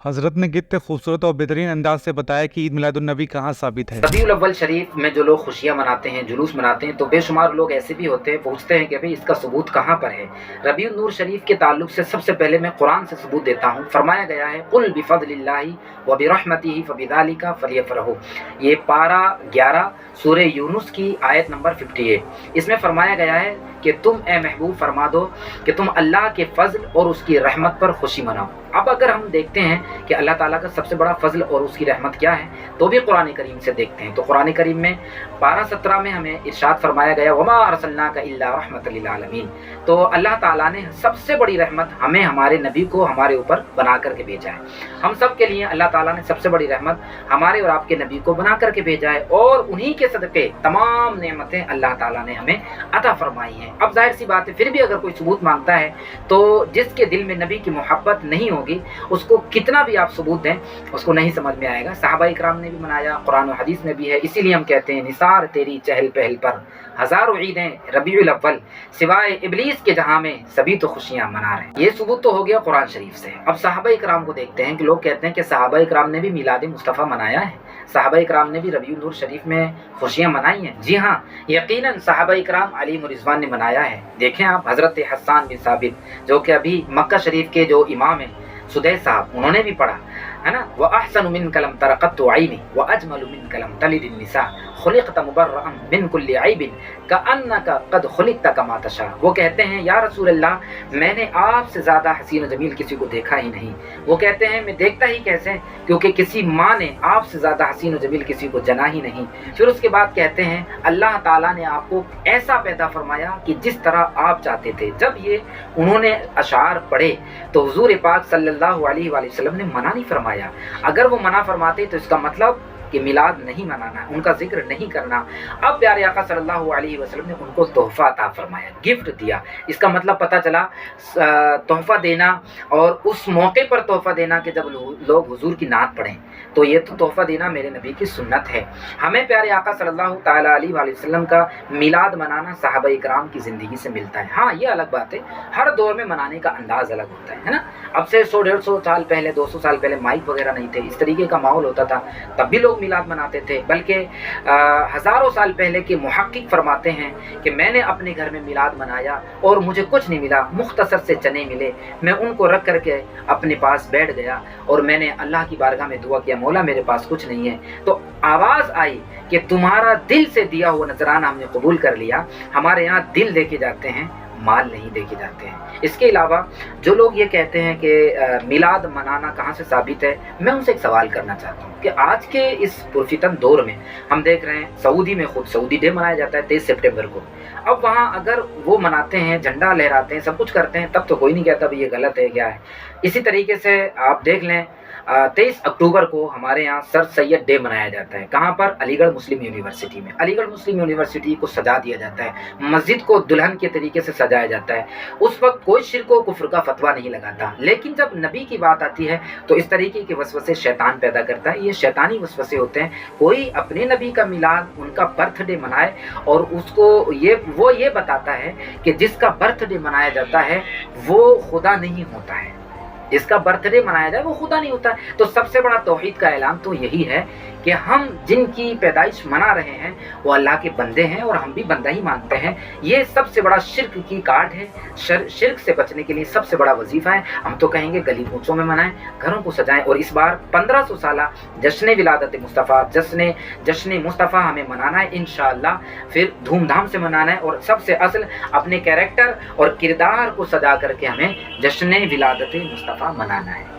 हज़रत ने कितने खूबसूरत और बेहतरीन अंदाज से बताया कि ईद मिलादुन्नबी कहाँ साबित है। रबीउल अव्वल शरीफ में जो लोग खुशियाँ मनाते हैं, जुलूस मनाते हैं, तो बेशुमार लोग ऐसे भी होते हैं, पूछते हैं कि भाई इसका सबूत कहाँ पर है। रबीउन नूर शरीफ के ताल्लुक से सबसे पहले मैं कुरान से सबूत देता हूँ। फरमाया गया है कुल बिफज़लिल्लाहि व बिरहमतिही फबिज़ालिका फलियफ़रहू। ये पारा 11 सूरह यूनुस की आयत नंबर 58। इसमें फरमाया गया है कि तुम ए महबूब फरमा दो कि तुम अल्लाह के फजल और उसकी रहमत पर खुशी मनाओ। अब अगर हम देखते हैं कि अल्लाह ताला का सबसे बड़ा फजल और उसकी रहमत क्या है, तो भी कुरान करीम से देखते हैं। तो कुरान करीम में पारा 17 में हमें इरशाद फरमाया गया वमा अरसलनाका इल्ला रहमतल लिल आलमीन। तो अल्लाह ताला ने सबसे बड़ी रहमत हमें, हमारे नबी को हमारे ऊपर बना करके भेजा है। हम सब के लिए अल्लाह ताला ने सबसे बड़ी रहमत हमारे और आपके नबी को बना करके भेजा है, और उन्हीं के सदक़े तमाम नेमतें अल्लाह ताला ने हमें अता फरमाई हैं। अब जाहिर सी बात है, फिर भी अगर कोई सबूत मांगता है तो जिसके दिल में नबी की मोहब्बत नहीं होगी, उसको कितना भी आप सबूत दें उसको नहीं समझ में आएगा। सहाबा इकराम ने भी मनाया, कुरान और हदीस में भी है। इसीलिए हम कहते हैं निसार तेरी चहल पहल पर हज़ारों ईदें रबीउल अव्वल, सिवाय इबलीस के जहां में सभी तो खुशियां मना रहे हैं। ये सबूत तो हो गया कुरान शरीफ से। अब सहाबा इकराम को देखते हैं कि लोग कहते हैं कि सहाबा इकराम ने भी मिलाद मुस्तफ़ा मनाया है, सहाबा इकराम ने भी रबीउल नूर शरीफ में खुशियां मनाई हैं। जी हाँ, यकीनन सहाबा इकराम अलैहिम रिज़वान ने मनाया है। देखें आप, हज़रत हस्सान बिन साबित जो कि अभी मक्का शरीफ के जो इमाम हैं सुदैस साहब, उन्होंने भी पढ़ा है ना, व अहसनु मिन कलम तरक़त्तु ऐनी व अजमलु मिन कलम तलिदिन निसा खुलिक़त मुबर्रअन मिन कुल्लि ऐबिन कअन्नका क़द खुलिक़त कमा तशा। वो कहते हैं या रसूल अल्लाह, मैंने आपसे ज़्यादा हसीन और जमील किसी को देखा ही नहीं। वो कहते हैं मैं देखता ही कैसे, क्योंकि किसी माँ ने आपसे ज़्यादा हसीन और जमील किसी को जना ही नहीं। फिर उसके बाद कहते हैं अल्लाह ताला ने आपको ऐसा पैदा फरमाया कि जिस तरह आप चाहते थे। जब ये उन्होंने अशार पढ़े तो हुज़ूर पाक सल्लल्लाहु अलैहि वसल्लम ने मना नहीं फरमाया। अगर वो मना फरमाते तो इसका मतलब कि मिलाद नहीं मनाना, उनका जिक्र नहीं करना। अब प्यारे आका सल्लल्लाहु अलैहि वसल्लम ने उनको तोहफा अता फरमाया, गिफ्ट दिया। इसका मतलब पता चला तोहफा देना, और उस मौके पर तोहफा देना कि जब लोग हुजूर की नात पढ़ें, तो ये तो तोहफा देना मेरे नबी की सुन्नत है। हमें प्यारे आका सल्लल्लाहु ताला अलैहि वसल्लम का मिलाद मनाना सहाबा इकराम की ज़िंदगी से मिलता है। हाँ, ये अलग बात है, हर दौर में मनाने का अंदाज़ अलग होता है ना। अब से 100-150 साल पहले, 200 साल पहले माइक वगैरह नहीं थे, इस तरीके का माहौल होता था, तब भी लोग मिलाद मनाते थे। बल्कि हज़ारों साल पहले के मुहक्किक फरमाते हैं कि मैंने अपने घर में मिलाद मनाया और मुझे कुछ नहीं मिला, मुख्तसर से चने मिले, मैं उनको रख करके अपने पास बैठ गया और मैंने अल्लाह की बारगाह में दुआ किया, मौला मेरे पास कुछ नहीं है। तो आवाज़ आई कि तुम्हारा दिल से दिया हुआ नजराना हमने कबूल कर लिया। हमारे यहाँ दिल देके जाते हैं, माल नहीं देके जाते हैं। इसके अलावा जो लोग ये कहते हैं कि मिलाद मनाना कहाँ से साबित है, मैं उनसे एक सवाल करना चाहता हूँ कि आज के इस पुरफितन दौर में हम देख रहे हैं सऊदी में खुद सऊदी डे मनाया जाता है 23 सितंबर को। अब वहाँ अगर वो मनाते हैं, झंडा लहराते हैं, सब कुछ करते हैं, तब तो कोई नहीं कहता भाई ये गलत है क्या है। इसी तरीके से आप देख लें 23 अक्टूबर को हमारे यहाँ सर सैयद डे मनाया जाता है। कहाँ पर? अलीगढ़ मुस्लिम यूनिवर्सिटी में। अलीगढ़ मुस्लिम यूनिवर्सिटी को सजा दिया जाता है, मस्जिद को दुल्हन के तरीके से सजाया जाता है। उस वक्त कोई शिर्क व कुफ्र का फतवा नहीं लगाता, लेकिन जब नबी की बात आती है तो इस तरीके के वसवसे शैतान पैदा करता है। ये शैतानी वसवसे होते हैं। कोई अपने नबी का मिलाद, उनका बर्थडे मनाए और उसको वो ये बताता है कि जिसका बर्थडे मनाया जाता है वो खुदा नहीं होता है, जिसका बर्थडे मनाया जाए वो खुदा नहीं होता है। तो सबसे बड़ा तौहीद का ऐलान तो यही है कि हम जिनकी पैदाइश मना रहे हैं वो अल्लाह के बंदे हैं और हम भी बंदा ही मानते हैं। ये सबसे बड़ा शिर्क की काट है। शिर्क से बचने के लिए सबसे बड़ा वजीफा है। हम तो कहेंगे गली कूचों में मनाएं, घरों को सजाएं, और इस बार 1500 साला जश्न विलादत मुस्तफ़ा, जश्न मुस्तफ़ा हमें मनाना है इंशाअल्लाह। फिर धूमधाम से मनाना है, और सबसे असल अपने कैरेक्टर और किरदार को सजा करके हमें जश्न विलादत मुस्तफ़ा मनाना है।